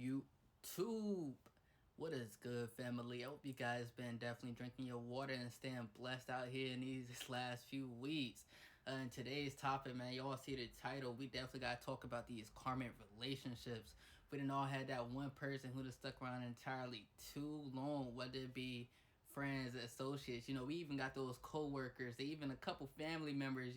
YouTube. What is good, family? I hope you guys been definitely drinking your water and staying blessed out here in these last few weeks. In today's topic, man, y'all see the title. We definitely got to talk about these karmic relationships. We didn't all had that one person who just stuck around entirely too long, whether it be friends, associates. We even got those co-workers, even a couple family members.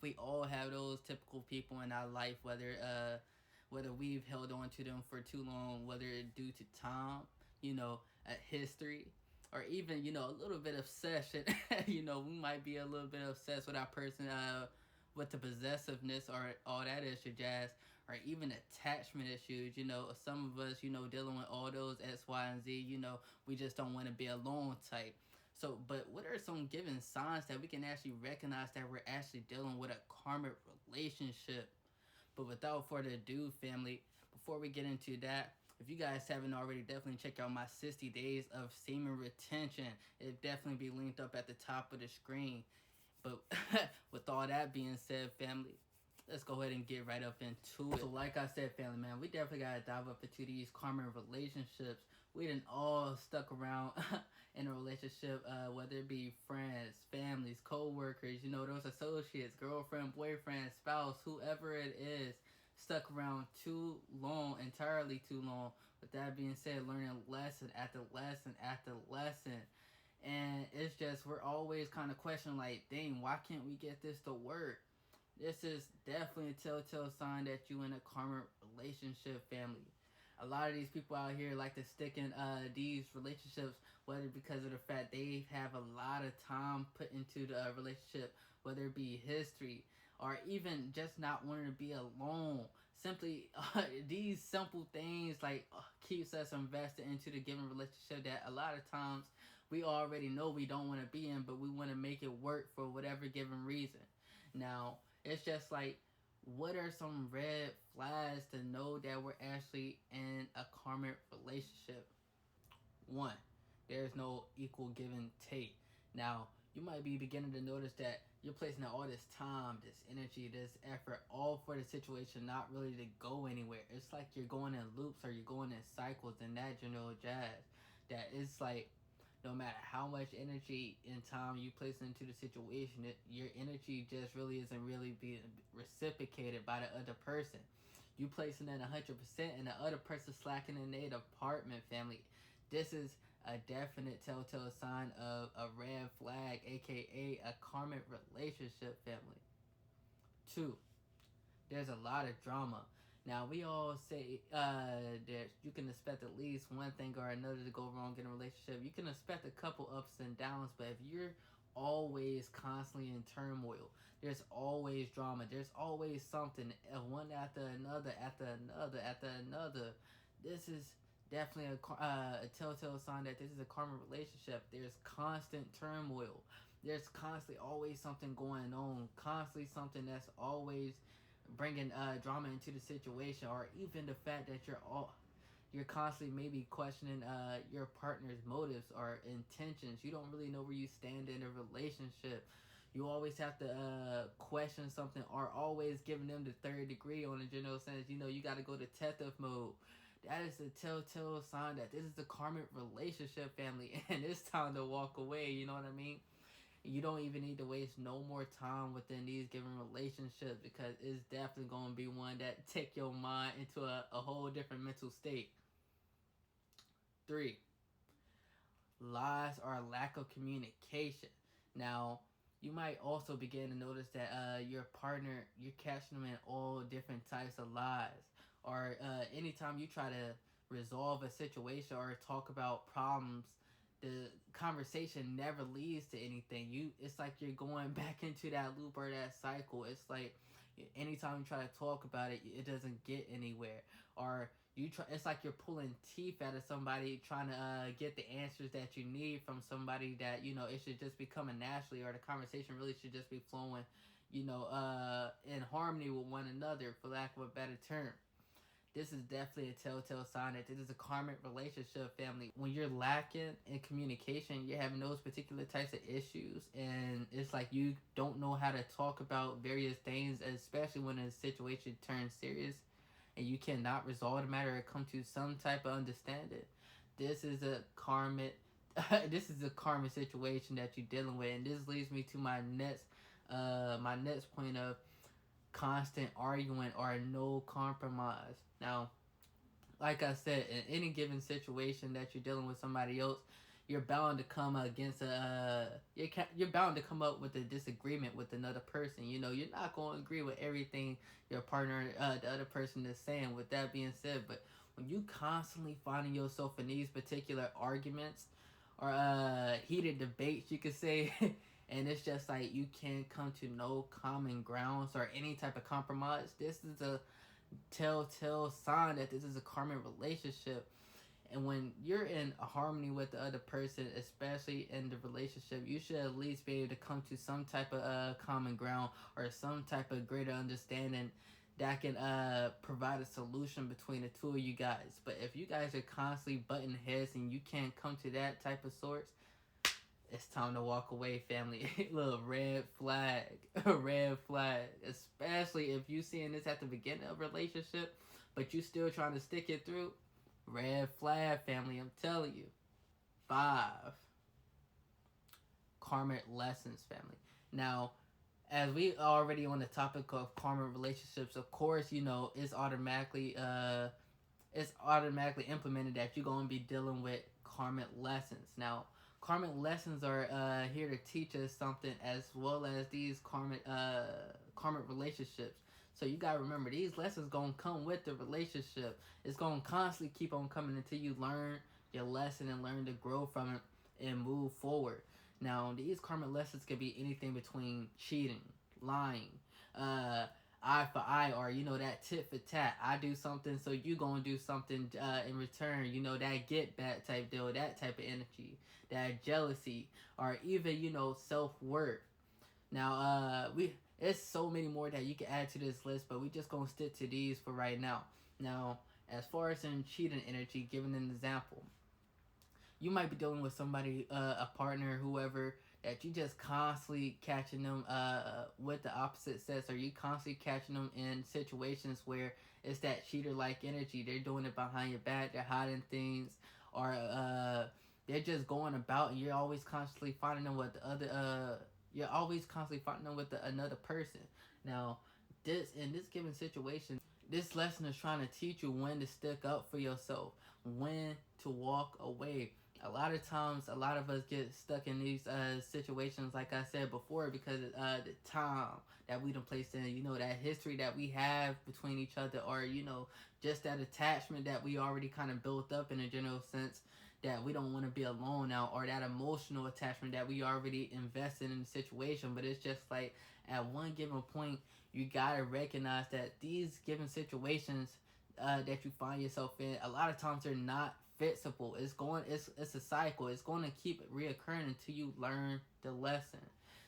We all have those typical people in our life, whether we've held on to them for too long, whether it's due to time, a history, or even, a little bit of obsession. We might be a little bit obsessed with our person, with the possessiveness or all that issue jazz, or even attachment issues. Some of us, dealing with all those X, Y, and Z, we just don't want to be alone type. So, but what are some given signs that we can actually recognize that we're actually dealing with a karmic relationship? But without further ado, family, before we get into that, if you guys haven't already, definitely check out my 60 days of semen retention. It'll definitely be linked up at the top of the screen. But with all that being said, family, let's go ahead and get right up into it. So like I said, family, man, we definitely got to dive up into these karmic relationships. We done all stuck around in a relationship, whether it be friends, families, co-workers, those associates, girlfriend, boyfriend, spouse, whoever it is, stuck around too long, entirely too long. With that being said, learning lesson after lesson after lesson. And it's just, we're always kind of questioning, like, dang, why can't we get this to work? This is definitely a telltale sign that you in a karmic relationship, family. A lot of these people out here like to stick in these relationships, whether because of the fact they have a lot of time put into the relationship, whether it be history or even just not wanting to be alone. Simply, these simple things like keeps us invested into the given relationship that a lot of times we already know we don't want to be in, but we want to make it work for whatever given reason. Now, it's just like, what are some red flags to know that we're actually in a karmic relationship? One, there's no equal give and take. Now, you might be beginning to notice that you're placing all this time, this energy, this effort, all for the situation not really to go anywhere. It's like you're going in loops or you're going in cycles and that general jazz. That it's like, no matter how much energy and time you place into the situation, your energy just really isn't really being reciprocated by the other person. You placing in 100% and the other person slacking in their department, family. This is a definite telltale sign of a red flag, aka a karmic relationship, family. Two, there's a lot of drama. Now, we all say that you can expect at least one thing or another to go wrong in a relationship. You can expect a couple ups and downs, but if you're always constantly in turmoil, there's always drama, there's always something, one after another, after another, after another. This is definitely a telltale sign that this is a karmic relationship. There's constant turmoil. There's constantly always something going on, constantly something that's always bringing drama into the situation, or even the fact that you're constantly maybe questioning your partner's motives or intentions. You don't really know where you stand in a relationship. You always have to question something, or always giving them the third degree on a general sense. You got to go to detective mode. That is a telltale sign that this is a karmic relationship, family, and it's time to walk away. You know what I mean? You don't even need to waste no more time within these given relationships, because it's definitely going to be one that take your mind into a whole different mental state. Three, lies or lack of communication. Now, you might also begin to notice that your partner, you're catching them in all different types of lies. Or anytime you try to resolve a situation or talk about problems, the conversation never leads to anything. It's like you're going back into that loop or that cycle. It's like anytime you try to talk about it, it doesn't get anywhere. Or it's like you're pulling teeth out of somebody trying to get the answers that you need from somebody that it should just be coming naturally, or the conversation really should just be flowing in harmony with one another, for lack of a better term. This is definitely a telltale sign that this is a karmic relationship, family. When you're lacking in communication, you're having those particular types of issues, and it's like you don't know how to talk about various things, especially when a situation turns serious. and you cannot resolve the matter or come to some type of understanding, this is a karmic this is a karmic situation that you're dealing with. And this leads me to my next point of constant arguing or no compromise. Now, like I said, in any given situation that you're dealing with somebody else, you're bound to come against you're bound to come up with a disagreement with another person. You know, you're not going to agree with everything your partner, the other person is saying. With that being said, but when you constantly finding yourself in these particular arguments or heated debates, you could say, and it's just like you can't come to no common grounds or any type of compromise, this is a telltale sign that this is a karmic relationship. And when you're in a harmony with the other person, especially in the relationship, you should at least be able to come to some type of common ground or some type of greater understanding that can provide a solution between the two of you guys. But if you guys are constantly butting heads and you can't come to that type of sorts, it's time to walk away, family. Little red flag, a red flag. Especially if you seeing this at the beginning of a relationship, but you still trying to stick it through. Red flag, family. I'm telling you. 5. Karmic lessons, family. Now, as we already on the topic of karmic relationships, of course, you know it's automatically implemented that you're gonna be dealing with karmic lessons. Now, karmic lessons are here to teach us something, as well as these karmic relationships. So you gotta remember, these lessons gonna come with the relationship. It's gonna constantly keep on coming until you learn your lesson and learn to grow from it and move forward. Now, these karmic lessons can be anything between cheating, lying, eye for eye, or you know, that tit for tat. I do something, so you gonna do something in return. You know, that get back type deal, that type of energy, that jealousy, or even, you know, self worth. Now, it's so many more that you can add to this list, but we just gonna stick to these for right now. Now, as far as in cheating energy, giving an example, you might be dealing with somebody, a partner, whoever, that you just constantly catching them with the opposite sex, or you constantly catching them in situations where it's that cheater like energy. They're doing it behind your back, they're hiding things, or they're just going about, and you're always constantly finding them with the other. You're always constantly finding them with another person. Now, this in this given situation, this lesson is trying to teach you when to stick up for yourself, when to walk away. A lot of times, a lot of us get stuck in these situations, like I said before, because the time that we done placed in, you know, that history that we have between each other, or, you know, just that attachment that we already kind of built up in a general sense, that we don't want to be alone now, or that emotional attachment that we already invested in the situation. But it's just like, at one given point, you gotta recognize that these given situations that you find yourself in, a lot of times they're not fixable. It's a cycle. It's going to keep reoccurring until you learn the lesson.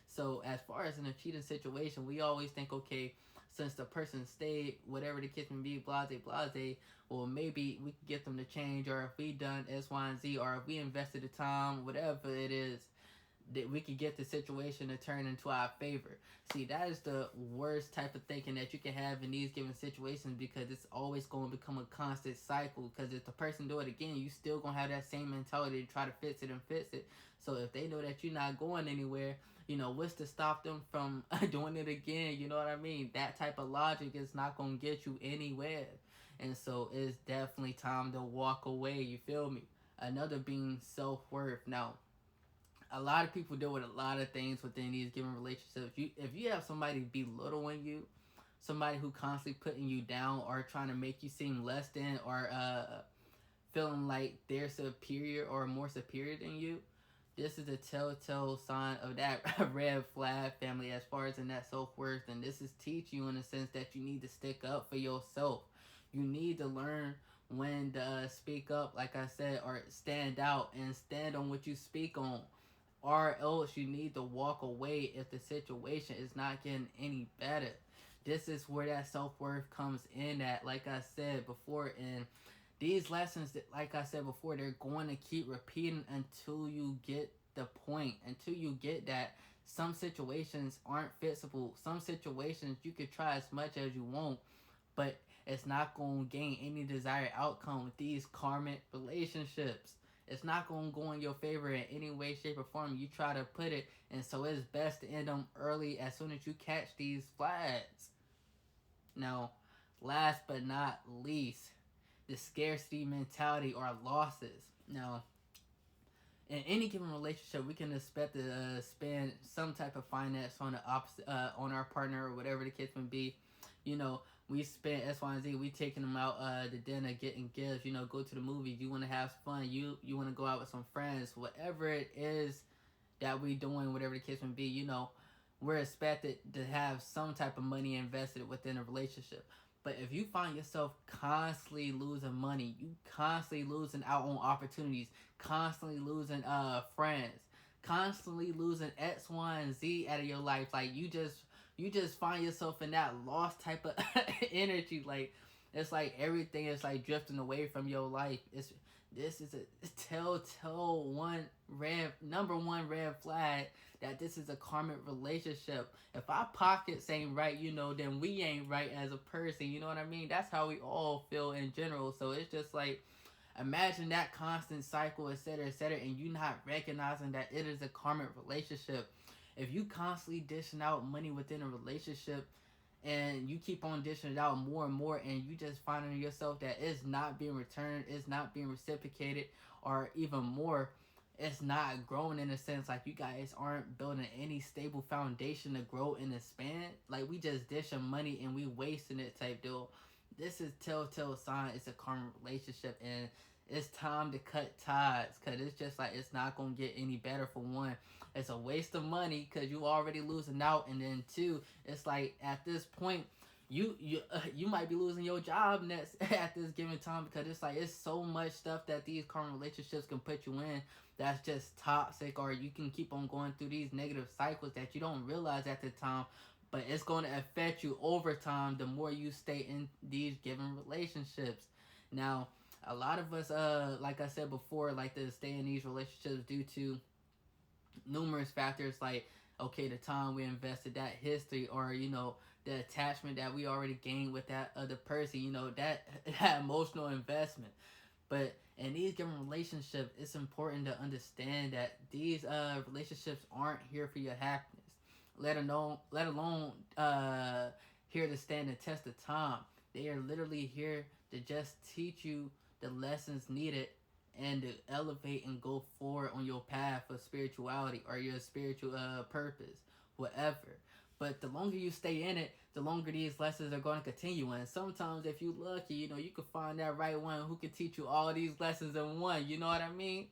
So as far as in a cheating situation, we always think, okay, since the person stayed, whatever the case may be, blase blase, well, maybe we can get them to change, or if we done X, Y, and Z, or if we invested the time, whatever it is, that we could get the situation to turn into our favor. See, that is the worst type of thinking that you can have in these given situations, because it's always going to become a constant cycle. Because if the person do it again, you still going to have that same mentality to try to fix it and fix it. So if they know that you're not going anywhere, you know, what's to stop them from doing it again? You know what I mean? That type of logic is not going to get you anywhere. And so it's definitely time to walk away. You feel me? Another being self-worth. Now, a lot of people deal with a lot of things within these given relationships. If you have somebody belittling you, somebody who constantly putting you down or trying to make you seem less than, or feeling like they're superior or more superior than you, this is a telltale sign of that red flag, family, as far as in that self-worth. And this is teaching you in the sense that you need to stick up for yourself. You need to learn when to speak up, like I said, or stand out and stand on what you speak on, or else you need to walk away if the situation is not getting any better. This is where that self-worth comes in at, like I said before. And these lessons, that, like I said before, they're going to keep repeating until you get the point, until you get that some situations aren't fixable. Some situations you could try as much as you want, but it's not going to gain any desired outcome with these karmic relationships. It's not going to go in your favor in any way, shape, or form you try to put it. And so it's best to end them early as soon as you catch these flags. Now, last but not least, the scarcity mentality or losses. Now, in any given relationship, we can expect to spend some type of finance on the opposite, on our partner or whatever the case may be. You know, we spend X, Y, and Z. We taking them out to dinner, getting gifts. You know, go to the movies. You want to have fun. You want to go out with some friends. Whatever it is that we doing, whatever the case may be. You know, we're expected to have some type of money invested within a relationship. But if you find yourself constantly losing money, you constantly losing out on opportunities, constantly losing friends, constantly losing X, Y, and Z out of your life, like you just find yourself in that lost type of energy. Like it's like everything is like drifting away from your life. This is a telltale number one red flag that this is a karmic relationship. If our pockets ain't right, you know, then we ain't right as a person. You know what I mean? That's how we all feel in general. So it's just like, imagine that constant cycle, etc., and you not recognizing that it is a karmic relationship. If you constantly dishing out money within a relationship, and you keep on dishing it out more and more, and you just finding yourself that it's not being returned, it's not being reciprocated, or even more, it's not growing in a sense, like you guys aren't building any stable foundation to grow and expand. Like we just dishing money and we wasting it type deal. This is telltale sign it's a karmic relationship, and it's time to cut ties, because it's just like it's not going to get any better. For one, it's a waste of money because you already losing out, and then two, it's like at this point you might be losing your job next at this given time, because it's like it's so much stuff that these karmic relationships can put you in that's just toxic, or you can keep on going through these negative cycles that you don't realize at the time, but it's going to affect you over time the more you stay in these given relationships. Now, a lot of us, like I said before, like to stay in these relationships due to numerous factors, like, okay, the time we invested, that history, or, you know, the attachment that we already gained with that other person, you know, that emotional investment. But in these given relationships, it's important to understand that these relationships aren't here for your happiness, let alone here to stand the test of time. They are literally here to just teach you the lessons needed and to elevate and go forward on your path of spirituality or your spiritual purpose, whatever. But the longer you stay in it, the longer these lessons are going to continue. And sometimes if you're lucky, you know, you can find that right one who can teach you all these lessons in one. You know what I mean?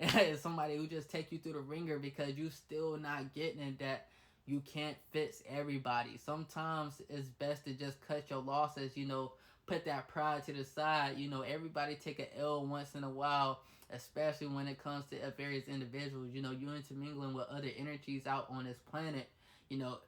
And somebody who just take you through the ringer because you still not getting it, that you can't fix everybody. Sometimes it's best to just cut your losses, you know, put that pride to the side. You know, everybody take an L once in a while, especially when it comes to various individuals. You know, you intermingling with other energies out on this planet. You know,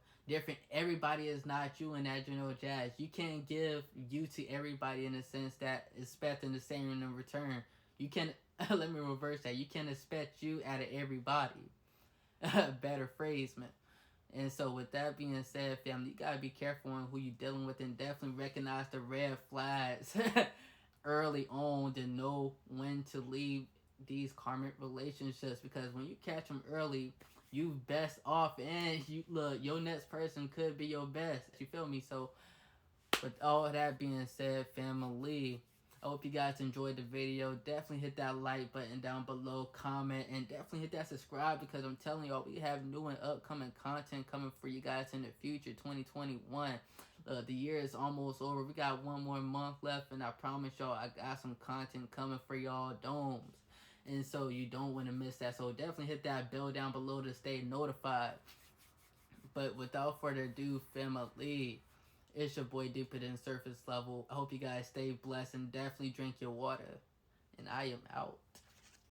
everybody is not you in that general jazz. You can't give you to everybody in a sense that expecting the same in return. You can let me reverse that. You can't expect you out of everybody. Better phrase, man. And so with that being said, family, you gotta be careful on who you're dealing with, and definitely recognize the red flags early on to know when to leave these karmic relationships, because when you catch them early, you best off, and you look, your next person could be your best. You feel me? So with all that being said, family, I hope you guys enjoyed the video. Definitely hit that like button down below, comment, and definitely hit that subscribe, because I'm telling y'all, we have new and upcoming content coming for you guys in the future. 2021, the year is almost over. We got one more month left, and I promise y'all I got some content coming for y'all domes. And so you don't want to miss that. So definitely hit that bell down below to stay notified. But without further ado, family, it's your boy Deeper Than Surface Level. I hope you guys stay blessed and definitely drink your water. And I am out.